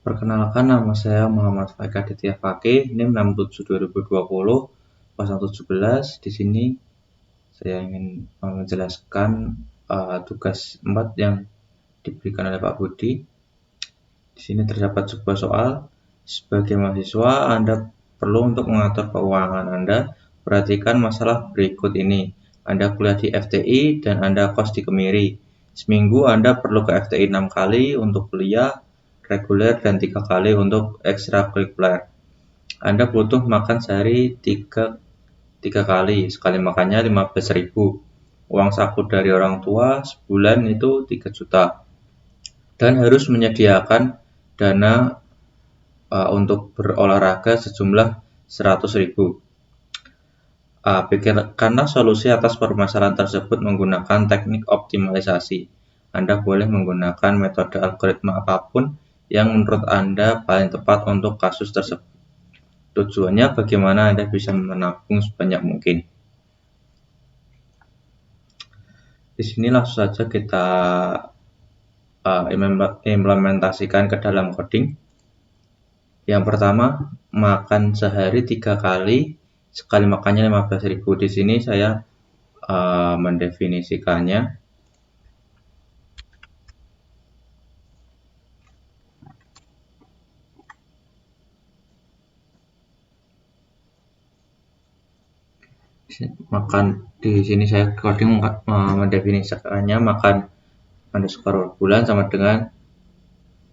Perkenalkan, nama saya Muhammad Faik Aditya Fakih, NIM 672020 0117. Di sini saya ingin menjelaskan tugas 4 yang diberikan oleh Pak Budi. Di sini terdapat sebuah soal. Sebagai mahasiswa, Anda perlu untuk mengatur keuangan Anda. Perhatikan masalah berikut ini. Anda kuliah di FTI dan Anda kos di Kemiri. Seminggu Anda perlu ke FTI 6 kali untuk kuliah reguler dan 3 kali untuk ekstrakurikuler. Anda butuh makan sehari 3 kali. Sekali makannya 15.000. Uang saku dari orang tua sebulan itu 3 juta. Dan harus menyediakan dana untuk berolahraga sejumlah 100.000. Pikirkanlah solusi atas permasalahan tersebut menggunakan teknik optimalisasi. Anda boleh menggunakan metode algoritma apapun yang menurut Anda paling tepat untuk kasus tersebut. Tujuannya bagaimana Anda bisa menabung sebanyak mungkin. Di sini langsung saja kita implementasikan ke dalam coding. Yang pertama, makan sehari 3 kali, sekali makannya 15.000. Di sini saya mendefinisikannya. Makan di sini saya coding mendefinisikannya makan underscore bulan sama dengan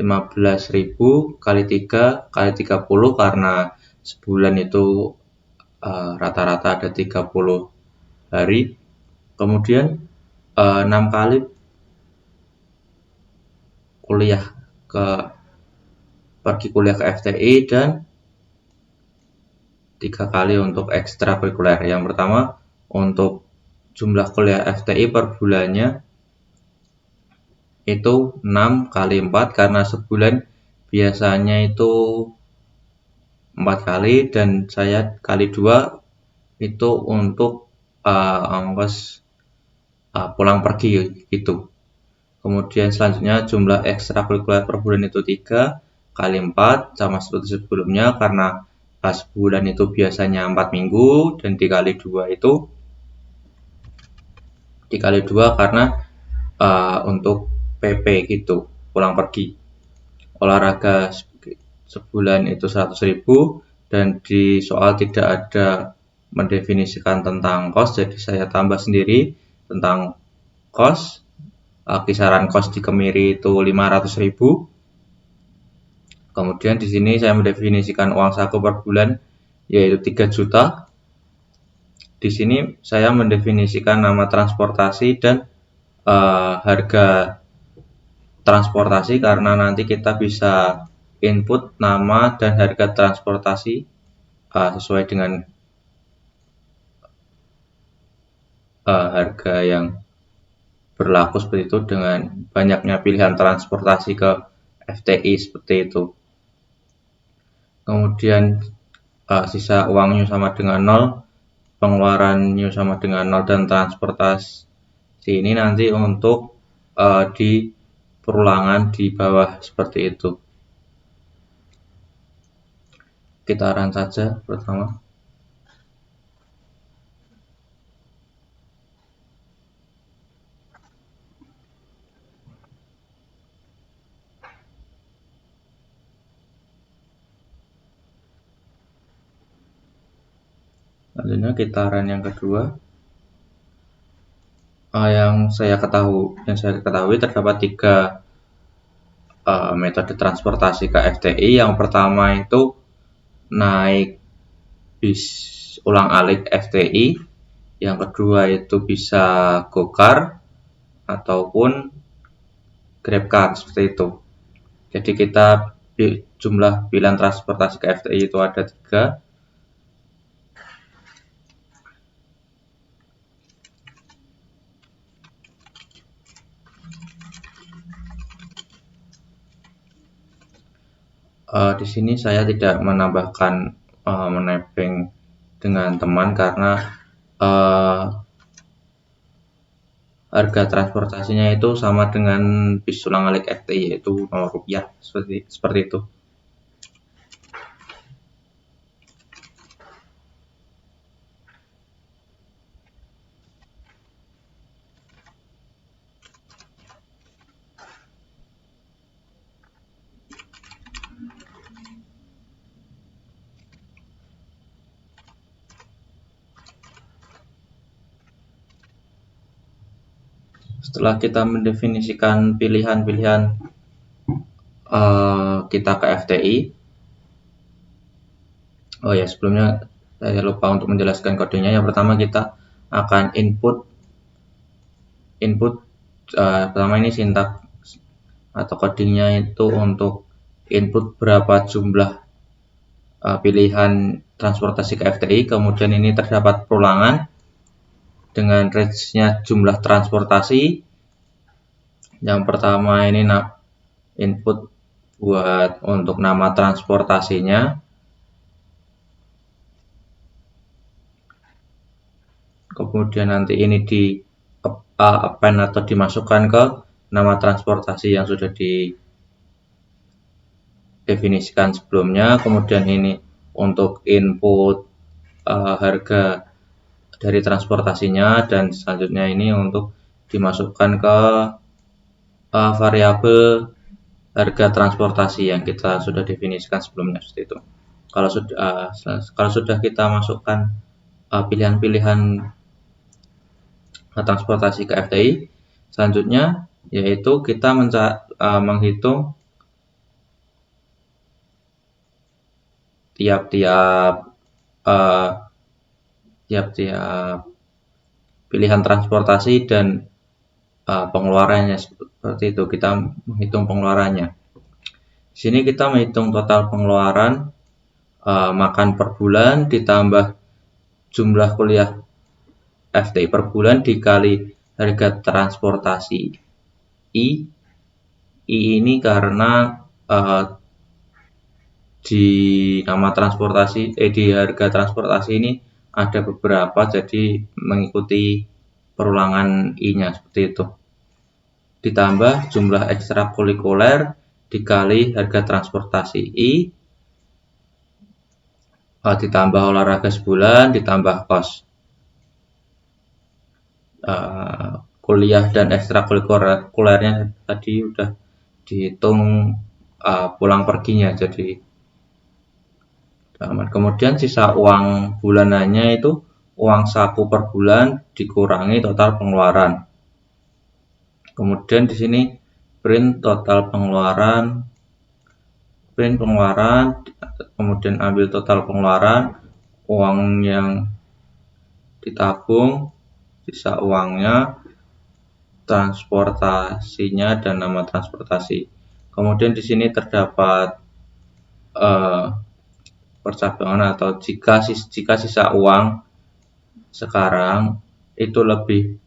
15.000 kali 3 kali 30 karena sebulan itu rata-rata ada 30 hari. Kemudian 6 kali pergi kuliah ke FTI dan 3 kali untuk ekstrakurikuler. Yang pertama, untuk jumlah kuliah FTI per bulannya itu 6 kali 4 karena sebulan biasanya itu 4 kali dan saya kali 2 itu untuk ongkos pulang pergi gitu. Kemudian selanjutnya jumlah ekstrakurikuler per bulan itu 3 kali 4 sama seperti sebelumnya karena sebulan itu biasanya 4 minggu dan dikali 2 itu karena untuk PP gitu, pulang pergi. Olahraga sebulan itu 100.000 dan di soal tidak ada mendefinisikan tentang kos, jadi saya tambah sendiri tentang kos. Kisaran kos di Kemiri itu 500.000. Kemudian di sini saya mendefinisikan uang saku per bulan yaitu 3 juta. Di sini saya mendefinisikan nama transportasi dan harga transportasi karena nanti kita bisa input nama dan harga transportasi sesuai dengan harga yang berlaku seperti itu dengan banyaknya pilihan transportasi ke FTI seperti itu. Kemudian sisa uangnya sama dengan 0, pengeluarannya sama dengan 0 dan transportasi ini nanti untuk di perulangan di bawah seperti itu. Kita run saja pertama. Selanjutnya kita run yang kedua. Yang saya ketahui terdapat 3 metode transportasi ke FTI. Yang pertama itu naik bis ulang-alik FTI. Yang kedua itu bisa GoCar ataupun GrabCar seperti itu. Jadi kita jumlah pilihan transportasi ke FTI itu ada 3. Di sini saya tidak menambahkan menebeng dengan teman karena harga transportasinya itu sama dengan bis ulang-alik FTI, yaitu 0 rupiah, seperti itu. Setelah kita mendefinisikan pilihan-pilihan kita ke FTI, oh ya, sebelumnya saya lupa untuk menjelaskan kodenya. Yang pertama kita akan input pertama ini sintak atau codingnya itu untuk input berapa jumlah pilihan transportasi ke FTI. Kemudian ini terdapat perulangan dengan range-nya jumlah transportasi. Yang pertama ini input buat untuk nama transportasinya. Kemudian nanti ini di append atau dimasukkan ke nama transportasi yang sudah didefinisikan sebelumnya. Kemudian ini untuk input harga dari transportasinya, dan selanjutnya ini untuk dimasukkan ke variabel harga transportasi yang kita sudah definisikan sebelumnya, seperti itu. Kalau sudah kita masukkan pilihan-pilihan transportasi ke FTI, selanjutnya yaitu kita menghitung tiap-tiap pilihan transportasi dan pengeluarannya, seperti itu. Kita menghitung pengeluarannya. Di sini kita menghitung total pengeluaran makan per bulan ditambah jumlah kuliah FTI per bulan dikali harga transportasi I ini karena di nama transportasi di harga transportasi ini ada beberapa, jadi mengikuti perulangan I-nya, seperti itu. Ditambah jumlah ekstrakurikuler dikali harga transportasi I, ditambah olahraga sebulan, ditambah kos kuliah dan ekstrakurikulernya tadi udah dihitung pulang perginya, jadi aman. Kemudian sisa uang bulanannya itu uang saku per bulan dikurangi total pengeluaran. Kemudian di sini print total pengeluaran, kemudian ambil total pengeluaran, uang yang ditabung, sisa uangnya, transportasinya, dan nama transportasi. Kemudian di sini terdapat percabangan atau jika sisa uang sekarang itu lebih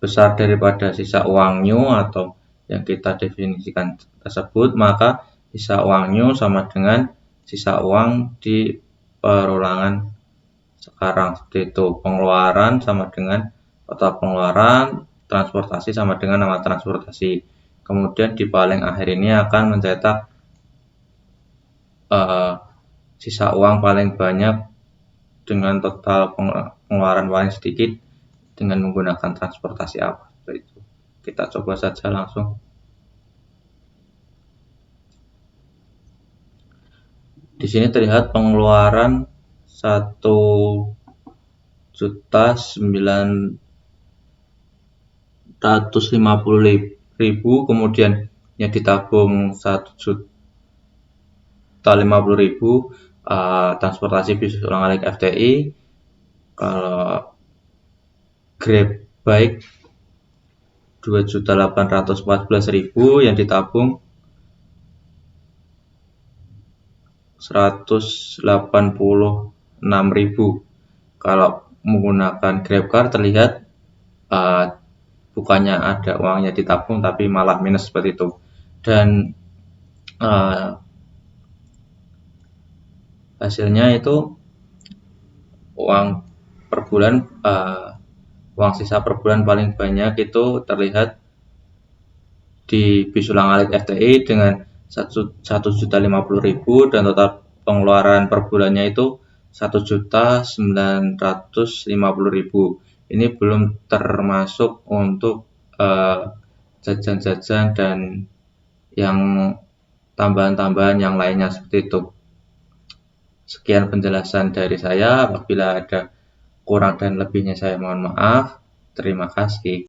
besar daripada sisa uang new atau yang kita definisikan tersebut, maka sisa uang new sama dengan sisa uang di perulangan sekarang, seperti itu. Pengeluaran sama dengan total pengeluaran, transportasi sama dengan nama transportasi. Kemudian di paling akhir ini akan mencetak sisa uang paling banyak dengan total pengeluaran paling sedikit dengan menggunakan transportasi apa, seperti itu. Kita coba saja langsung. Di sini terlihat pengeluaran 1.950.000, kemudian yang ditabung 1.050.000 transportasi bis ulang-alik FTI. Kalau Grab Bike 2.814.000 yang ditabung 186.000. Kalau menggunakan GrabCar terlihat bukannya ada uangnya ditabung tapi malah minus, seperti itu. Dan hasilnya itu uang per bulan, uang sisa per bulan paling banyak itu terlihat di Bisulang Alit FTI dengan 1.050.000 dan total pengeluaran per bulannya itu 1.950.000. Ini belum termasuk untuk jajan-jajan dan yang tambahan-tambahan yang lainnya seperti itu. Sekian penjelasan dari saya. Apabila ada kurang dan lebihnya saya mohon maaf. Terima kasih.